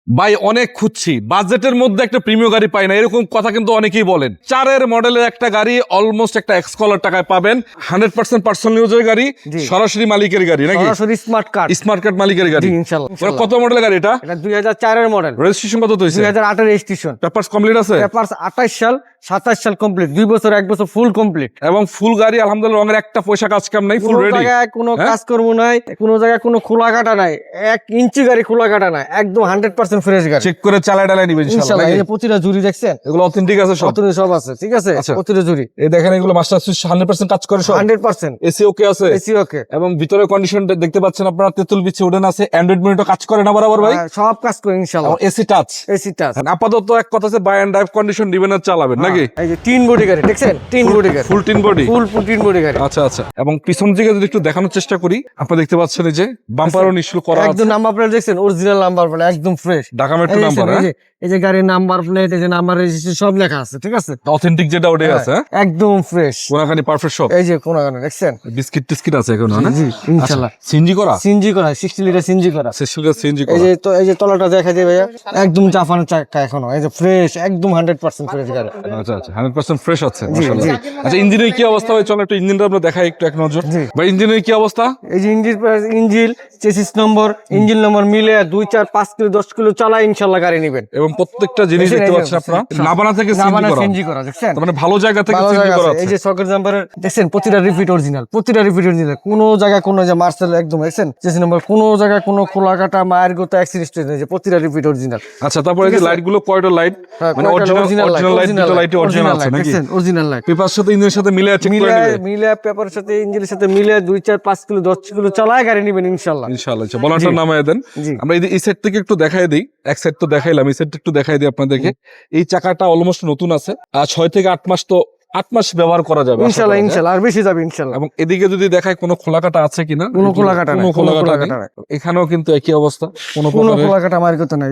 ভাই অনেক খুঁজছি, বাজেটের মধ্যে একটা প্রিমিয়াম গাড়ি পাই না, এরকম কথা কিন্তু অনেকেই বলেন। 4 মডেলের একটা গাড়ি অলমোস্ট একটা এক্সকলার টাকায় পাবেন। 100% পার্সোনাল ইউজের গাড়ি, সরাসরি মালিকের গাড়ি নাকি? সরাসরি স্মার্ট কার্ড মালিকের গাড়ি। ইনশাআল্লাহ। কত মডেলের গাড়ি এটা? এটা 2004 এর মডেল। রেজিস্ট্রেশন কত হইছে? 2008 রেজিস্ট্রেশন। পেপারস কমপ্লিট আছে? পেপারস 28 সাল 27 সাল কমপ্লিট, 2 বছর 1 বছর ফুল কমপ্লিট। এবং ফুল গাড়ি আলহামদুলিল্লাহ, রঙের একটা পয়সা কাজ কাম নাই, ফুল কোনো রেডি। জায়গায় কোনো কাজ করব নাই, কোনো জায়গায় কোনো খোলা কাটা নাই, 1 ইঞ্চি গাড়ি খোলা কাটা নাই, একদম 100% ফ্রেশ গাড়ি। চেক করে চালায় ডালায় নিবেন ইনশাআল্লাহ। এই যে প্রতিটা জুরি দেখছেন, এগুলো অথেন্টিক আছে সব? প্রতিটা সব আছে, ঠিক আছে, প্রতিটা জুরি। এই দেখেন এগুলো মাস্টার সুইচ 100% কাজ করে সব? 100%। এসি ওকে আছে? AC okay. এবং ভিতরের কন্ডিশন দেখতে পাচ্ছেন আপনারা, তেতুল বিছে উডেন আছে, অ্যান্ড্রয়েড মনিটর কাজ করে না বরাবর ভাই? সব কাজ করে ইনশাআল্লাহ। AC touch? AC touch. আপাতত এক কথা আছে, বাই এন্ড ড্রাইভ কন্ডিশন দিবেন আর চালাবেন নাকি? এই যে টিন বডি গাড়ি দেখছেন, টিন বডি গাড়ি, ফুল টিন বডি? ফুল টিন বডি গাড়ি। আচ্ছা আচ্ছা। এবং পিছন দিকে যদি একটু দেখানোর চেষ্টা করি, আপনারা দেখতে পাচ্ছেন এই যে বাম্পারও নিশ্চল করা আছে, একদম নাম্বার প্লেট দেখছেন, অরিজিনাল নাম্বার প্লেট, একদম ফ্রেশ ঢাকা মেট্রো নাম্বার। এই যে গাড়ির নাম্বার প্লেট, এই যে নাম্বার রেজিস্ট্রেশন সব লেখা আছে, ঠিক আছে, অথেন্টিক যেটা ওটাই আছে, একদম ফ্রেশ, কোনাখানি পারফেক্ট সব। এই যে কোনাখানি দেখছেন, বিস্কিট টিস্কিট আছে এখন না? জি ইনশাআল্লাহ। সিএনজি করা? সিএনজি করা, 60 লিটার সিএনজি করা। 60 লিটার সিএনজি করা। এই যে তলাটা দেখা যায় ভাইয়া, একদম জাপানের চাকা এখনো, এই যে ফ্রেশ, একদম 100% ফ্রেশ গাড়ি। আচ্ছা আচ্ছা, 100% ফ্রেশ আছে মাশাআল্লাহ। আচ্ছা, ইঞ্জিনের কি অবস্থা ভাই? চলো একটু ইঞ্জিনটা আমরা দেখাই একটু এক নজর। ভাই ইঞ্জিনের কি অবস্থা? এই যে ইঞ্জিন চেসিস নম্বর, ইঞ্জিন নম্বর মিলে 2, 4, 5 কিলো 10 কিলো চালা ইনশাআল্লাহ গাড়ি নেবেন। এবং প্রত্যেকটা জিনিস দেখতে পাচ্ছেন আপনারা নাবানা থেকে সিএনজি করা দেখছেন, মানে ভালো জায়গা থেকে সিএনজি করা আছে। এই যে সকেট জাম্পারের দেখছেন, প্রতিটা রিপিট অরিজিনাল, কোনো জায়গা কোনো যে মার্সেল একদম দেখছেন, চেসিস নম্বর কোনো জায়গা কোনো খোলা কাটা মায়ের গোতা অ্যাক্সিডেন্ট নেই, যে প্রতিটা রিপিট অরিজিনাল। আচ্ছা, তারপরে যে লাইট গুলো কয়টা লাইট, মানে অরিজিনাল লাইট, দুটো লাইট অরিজিনাল আছে নাকি? অরিজিনাল লাইট পেপার সাথে ইঞ্জিনের সাথে মিলে চেক করে নেবেন। মিলে পেপারের সাথে ইঞ্জিনের সাথে মিলে 2, 4, 5 কিলো 10 কিলো চালায় গাড়ি নেবেন ইনশাআল্লাহ। ইনশাআল্লাহ। আচ্ছা, বলারটা নামায় দেন। আমরা এই সাইড থেকে একটু দেখাই দিই, এক সাইড তো দেখাইলাম, এই সাইডটা একটু দেখাই দিই আপনাদেরকে। এই চাকাটা অলমোস্ট নতুন আছে, আর 6 থেকে 8 মাস তো 8 মাস ব্যবহার করা যাবে ইনশাআল্লাহ, ইনশাআল্লাহ আর বেশি যাবে ইনশাআল্লাহ। এবং এদিকে যদি দেখায় কোনো খোলা কাটা আছে কিনা, কোনো খোলা কাটা নাই, কোনো খোলা কাটা নাই। এখানেও কিন্তু একই অবস্থা, কোনো খোলা কাটা মার কথা নাই।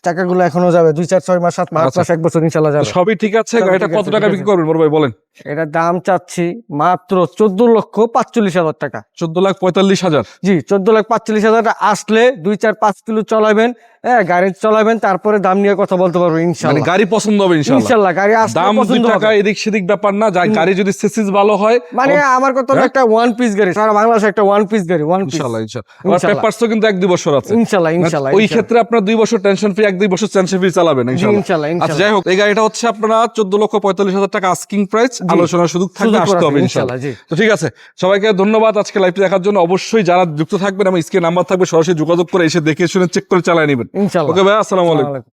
চাকাগুলো এখনো যাবে 2, 4, 6 মাস 7 মাস 8 মাস 1 বছর ইনশাআল্লাহ যাবে। সবই ঠিক আছে। গাড়িটা কত টাকা বিক্রি করবেন বড় ভাই বলেন? এটা দাম চাচ্ছি মাত্র 14,45,000 টাকা। 14,45,000? জি, 14,45,000 আসলে 2, 4, 5 কিলো চালাবেন, গাড়ি চালাবেন, তারপরে দাম নিয়ে কথা বলতে পারবো ইনশাআল্লাহ। গাড়ি পছন্দ হবে ইনশাআল্লাহ। গাড়ি আসলে দাম 2 টাকা এদিক সেদিক ব্যাপার না, যা গাড়ি যদি সিসিস ভালো হয়, মানে আমার কথা একটা ওয়ান পিস গাড়ি, সারা বাংলাদেশে একটা ওয়ান পিস গাড়ি, ওয়ান পিস ইনশাআল্লাহ। ইনশাআল্লাহ। আর পেপারসও কিন্তু 1-2 বছর আছে ইনশাআল্লাহ, ইনশাআল্লাহ। ওই ক্ষেত্রে আপনার 2 বছর টেনশন ফ্রি, 1-2 বছর টেনশন ফ্রি চালাবেন ইনশাআল্লাহ। ইনশাআল্লাহ। আচ্ছা, যাই হোক, এই গাড়িটা হচ্ছে আপনারা 14,45,000 টাকা আস্কিং প্রাইস, আলোচনার সুযোগ থাকবে, আসতে হবে ইনশাআল্লাহ। তো ঠিক আছে, সবাইকে ধন্যবাদ আজকে লাইভটি দেখার জন্য। অবশ্যই যারা যুক্ত থাকবেন, আমার স্ক্রিনে নাম্বার থাকবে, সরাসরি যোগাযোগ করে এসে দেখে শুনে চেক করে চালায় নেবেন ইনশাআল্লাহ। ওকে ভাই, আসসালামু আলাইকুম।